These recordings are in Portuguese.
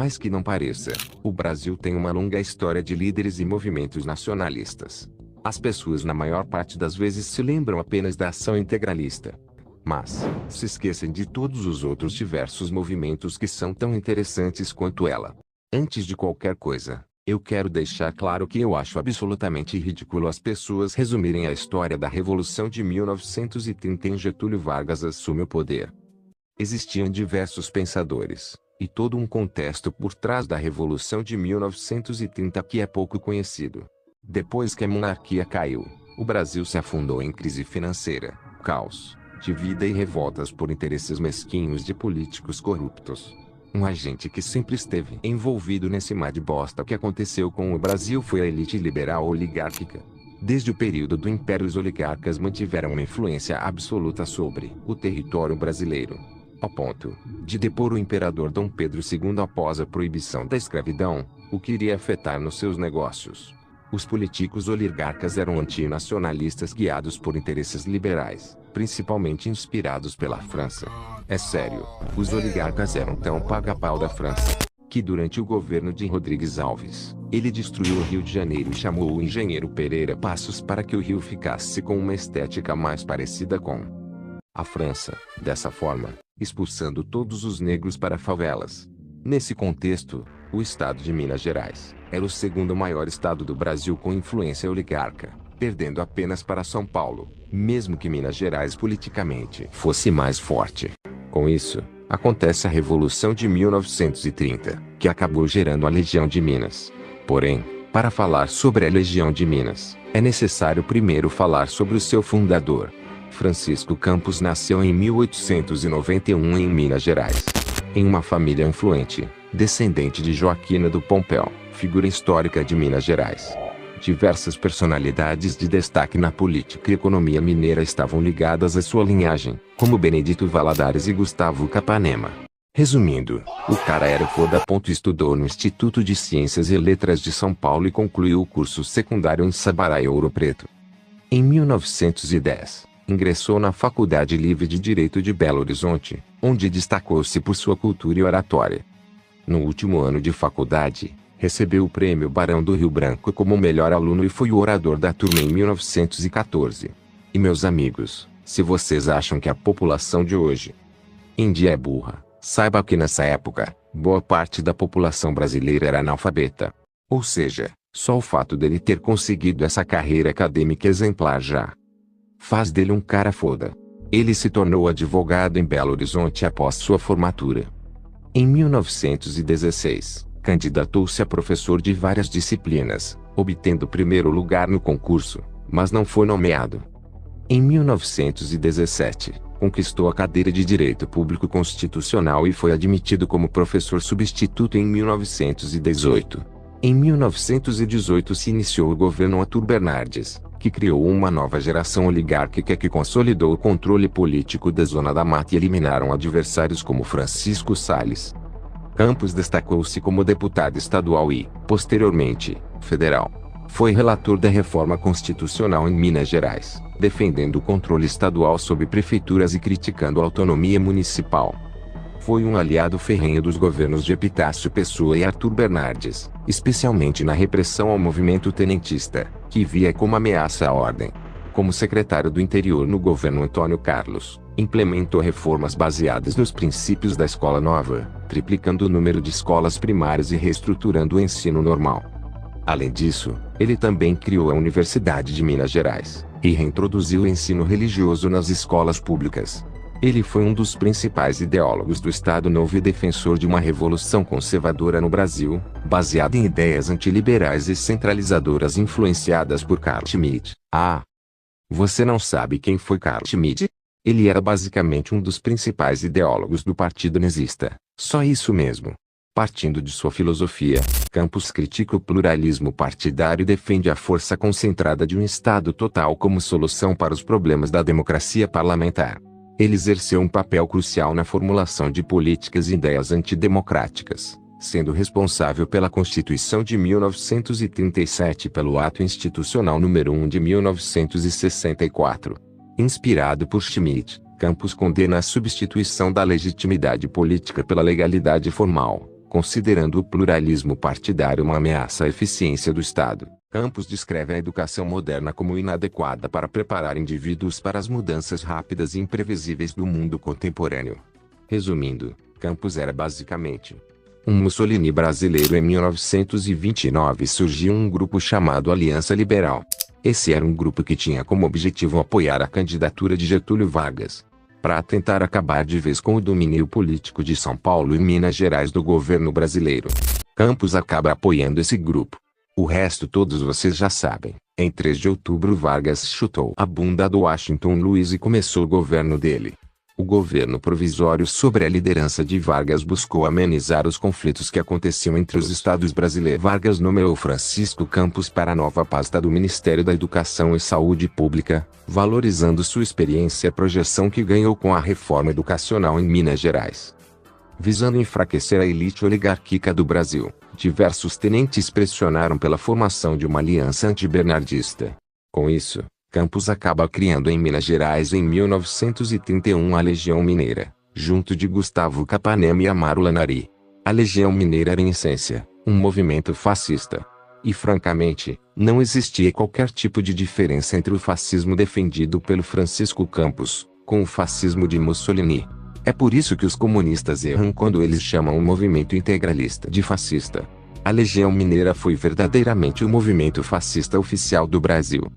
mais que não pareça, o Brasil tem uma longa história de líderes e movimentos nacionalistas. As pessoas na maior parte das vezes se lembram apenas da ação integralista. Mas, se esquecem de todos os outros diversos movimentos que são tão interessantes quanto ela. Antes de qualquer coisa, eu quero deixar claro que eu acho absolutamente ridículo as pessoas resumirem a história da Revolução de 1930 em Getúlio Vargas assume o poder. Existiam diversos pensadores, e todo um contexto por trás da Revolução de 1930 que é pouco conhecido. Depois que a monarquia caiu, o Brasil se afundou em crise financeira, caos, dívida e revoltas por interesses mesquinhos de políticos corruptos. Um agente que sempre esteve envolvido nesse mar de bosta que aconteceu com o Brasil foi a elite liberal oligárquica. Desde o período do Império, os oligarcas mantiveram uma influência absoluta sobre o território brasileiro, ao ponto de depor o imperador Dom Pedro II após a proibição da escravidão, o que iria afetar nos seus negócios. Os políticos oligarcas eram antinacionalistas guiados por interesses liberais, principalmente inspirados pela França. É sério, os oligarcas eram tão paga-pau da França, que durante o governo de Rodrigues Alves, ele destruiu o Rio de Janeiro e chamou o engenheiro Pereira Passos para que o Rio ficasse com uma estética mais parecida com a França, dessa forma, expulsando todos os negros para favelas. Nesse contexto, o estado de Minas Gerais era o segundo maior estado do Brasil com influência oligarca, perdendo apenas para São Paulo, mesmo que Minas Gerais politicamente fosse mais forte. Com isso, acontece a Revolução de 1930, que acabou gerando a Legião de Minas. Porém, para falar sobre a Legião de Minas, é necessário primeiro falar sobre o seu fundador. Francisco Campos nasceu em 1891 em Minas Gerais, em uma família influente, descendente de Joaquina do Pompéu, figura histórica de Minas Gerais. Diversas personalidades de destaque na política e economia mineira estavam ligadas à sua linhagem, como Benedito Valadares e Gustavo Capanema. Resumindo, o cara era foda. Estudou no Instituto de Ciências e Letras de São Paulo e concluiu o curso secundário em Sabará e Ouro Preto. Em 1910, ingressou na Faculdade Livre de Direito de Belo Horizonte, onde destacou-se por sua cultura e oratória. No último ano de faculdade, recebeu o Prêmio Barão do Rio Branco como melhor aluno e foi o orador da turma em 1914. E meus amigos, se vocês acham que a população de hoje em dia é burra, saiba que nessa época, boa parte da população brasileira era analfabeta. Ou seja, só o fato dele ter conseguido essa carreira acadêmica exemplar já faz dele um cara foda. Ele se tornou advogado em Belo Horizonte após sua formatura. Em 1916, candidatou-se a professor de várias disciplinas, obtendo o primeiro lugar no concurso, mas não foi nomeado. Em 1917, conquistou a cadeira de Direito Público Constitucional e foi admitido como professor substituto em 1918. Em 1918 se iniciou o governo Arthur Bernardes, que criou uma nova geração oligárquica que consolidou o controle político da Zona da Mata e eliminaram adversários como Francisco Salles. Campos destacou-se como deputado estadual e, posteriormente, federal. Foi relator da reforma constitucional em Minas Gerais, defendendo o controle estadual sobre prefeituras e criticando a autonomia municipal. Foi um aliado ferrenho dos governos de Epitácio Pessoa e Arthur Bernardes, especialmente na repressão ao movimento tenentista, que via como ameaça à ordem. Como secretário do Interior no governo Antônio Carlos, implementou reformas baseadas nos princípios da Escola Nova, triplicando o número de escolas primárias e reestruturando o ensino normal. Além disso, ele também criou a Universidade de Minas Gerais, e reintroduziu o ensino religioso nas escolas públicas. Ele foi um dos principais ideólogos do Estado Novo e defensor de uma revolução conservadora no Brasil, baseada em ideias antiliberais e centralizadoras influenciadas por Carl Schmitt. Ah! Você não sabe quem foi Carl Schmitt? Ele era basicamente um dos principais ideólogos do Partido Nazista. Só isso mesmo. Partindo de sua filosofia, Campos critica o pluralismo partidário e defende a força concentrada de um Estado total como solução para os problemas da democracia parlamentar. Ele exerceu um papel crucial na formulação de políticas e ideias antidemocráticas, sendo responsável pela Constituição de 1937 e pelo Ato Institucional número 1 de 1964. Inspirado por Schmitt, Campos condena a substituição da legitimidade política pela legalidade formal, considerando o pluralismo partidário uma ameaça à eficiência do Estado. Campos descreve a educação moderna como inadequada para preparar indivíduos para as mudanças rápidas e imprevisíveis do mundo contemporâneo. Resumindo, Campos era basicamente um Mussolini brasileiro. Em 1929 surgiu um grupo chamado Aliança Liberal. Esse era um grupo que tinha como objetivo apoiar a candidatura de Getúlio Vargas, para tentar acabar de vez com o domínio político de São Paulo e Minas Gerais do governo brasileiro. Campos acaba apoiando esse grupo. O resto todos vocês já sabem. Em 3 de outubro Vargas chutou a bunda do Washington Luiz e começou o governo dele. O governo provisório sob a liderança de Vargas buscou amenizar os conflitos que aconteciam entre os estados brasileiros. Vargas nomeou Francisco Campos para a nova pasta do Ministério da Educação e Saúde Pública, valorizando sua experiência e a projeção que ganhou com a reforma educacional em Minas Gerais. Visando enfraquecer a elite oligárquica do Brasil, diversos tenentes pressionaram pela formação de uma aliança antibernardista. Com isso, Campos acaba criando em Minas Gerais em 1931 a Legião Mineira, junto de Gustavo Capanema e Amaro Lanari. A Legião Mineira era em essência um movimento fascista. E francamente, não existia qualquer tipo de diferença entre o fascismo defendido pelo Francisco Campos, com o fascismo de Mussolini. É por isso que os comunistas erram quando eles chamam o movimento integralista de fascista. A Legião Mineira foi verdadeiramente o movimento fascista oficial do Brasil.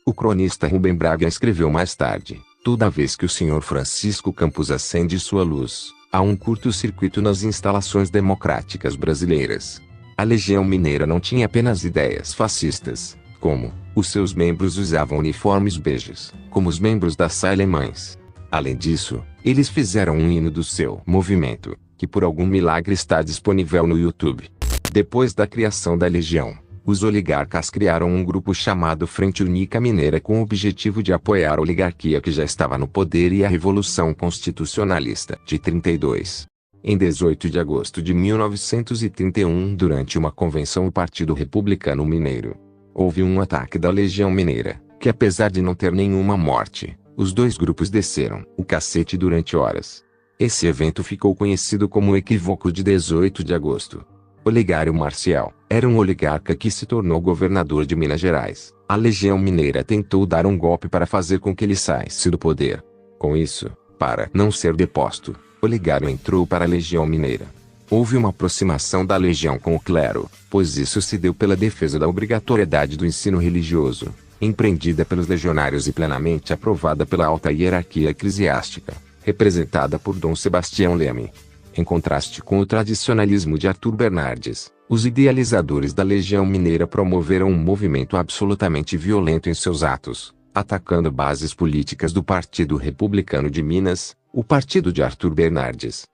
O cronista Rubem Braga escreveu mais tarde: toda vez que o Sr. Francisco Campos acende sua luz, há um curto-circuito nas instalações democráticas brasileiras. A Legião Mineira não tinha apenas ideias fascistas, como os seus membros usavam uniformes beges, como os membros das alemães. Além disso, eles fizeram um hino do seu movimento, que por algum milagre está disponível no YouTube. Depois da criação da Legião, os oligarcas criaram um grupo chamado Frente Única Mineira com o objetivo de apoiar a oligarquia que já estava no poder e a Revolução Constitucionalista de 32. Em 18 de agosto de 1931, durante uma convenção do Partido Republicano Mineiro, houve um ataque da Legião Mineira, que apesar de não ter nenhuma morte, os dois grupos desceram o cacete durante horas. Esse evento ficou conhecido como o Equívoco de 18 de agosto. Olegário Marcial era um oligarca que se tornou governador de Minas Gerais. A Legião Mineira tentou dar um golpe para fazer com que ele saísse do poder. Com isso, para não ser deposto, Olegário entrou para a Legião Mineira. Houve uma aproximação da Legião com o clero, pois isso se deu pela defesa da obrigatoriedade do ensino religioso, empreendida pelos legionários e plenamente aprovada pela alta hierarquia eclesiástica, representada por Dom Sebastião Leme. Em contraste com o tradicionalismo de Arthur Bernardes, os idealizadores da Legião Mineira promoveram um movimento absolutamente violento em seus atos, atacando bases políticas do Partido Republicano de Minas, o partido de Arthur Bernardes,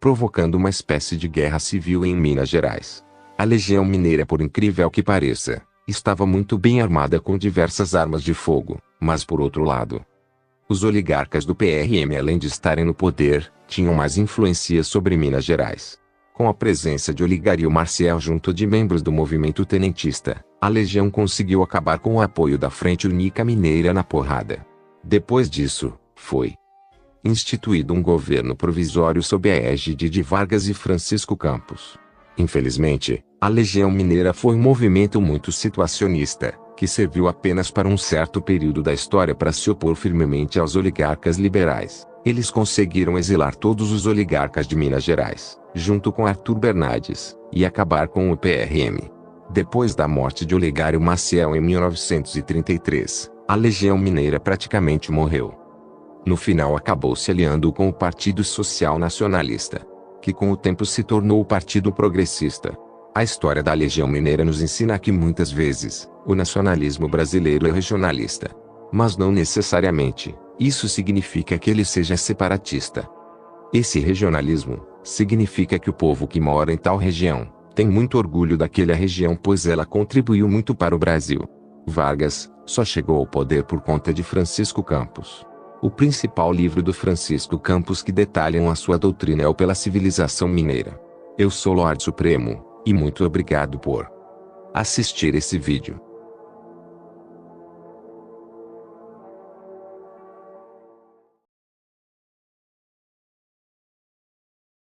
provocando uma espécie de guerra civil em Minas Gerais. A Legião Mineira, por incrível que pareça, estava muito bem armada com diversas armas de fogo, mas por outro lado, os oligarcas do PRM, além de estarem no poder, tinham mais influência sobre Minas Gerais. Com a presença de Olegário Marcial junto de membros do movimento tenentista, a Legião conseguiu acabar com o apoio da Frente Única Mineira na porrada. Depois disso, foi instituído um governo provisório sob a égide de Vargas e Francisco Campos. Infelizmente, a Legião Mineira foi um movimento muito situacionista, que serviu apenas para um certo período da história para se opor firmemente aos oligarcas liberais. Eles conseguiram exilar todos os oligarcas de Minas Gerais, junto com Arthur Bernardes, e acabar com o PRM. Depois da morte de Olegário Maciel em 1933, a Legião Mineira praticamente morreu. No final acabou se aliando com o Partido Social Nacionalista, que com o tempo se tornou o Partido Progressista. A história da Legião Mineira nos ensina que muitas vezes, o nacionalismo brasileiro é regionalista. Mas não necessariamente, isso significa que ele seja separatista. Esse regionalismo significa que o povo que mora em tal região tem muito orgulho daquela região, pois ela contribuiu muito para o Brasil. Vargas só chegou ao poder por conta de Francisco Campos. O principal livro do Francisco Campos que detalham a sua doutrina é o Pela Civilização Mineira. Eu sou Lorde Supremo, e muito obrigado por assistir esse vídeo.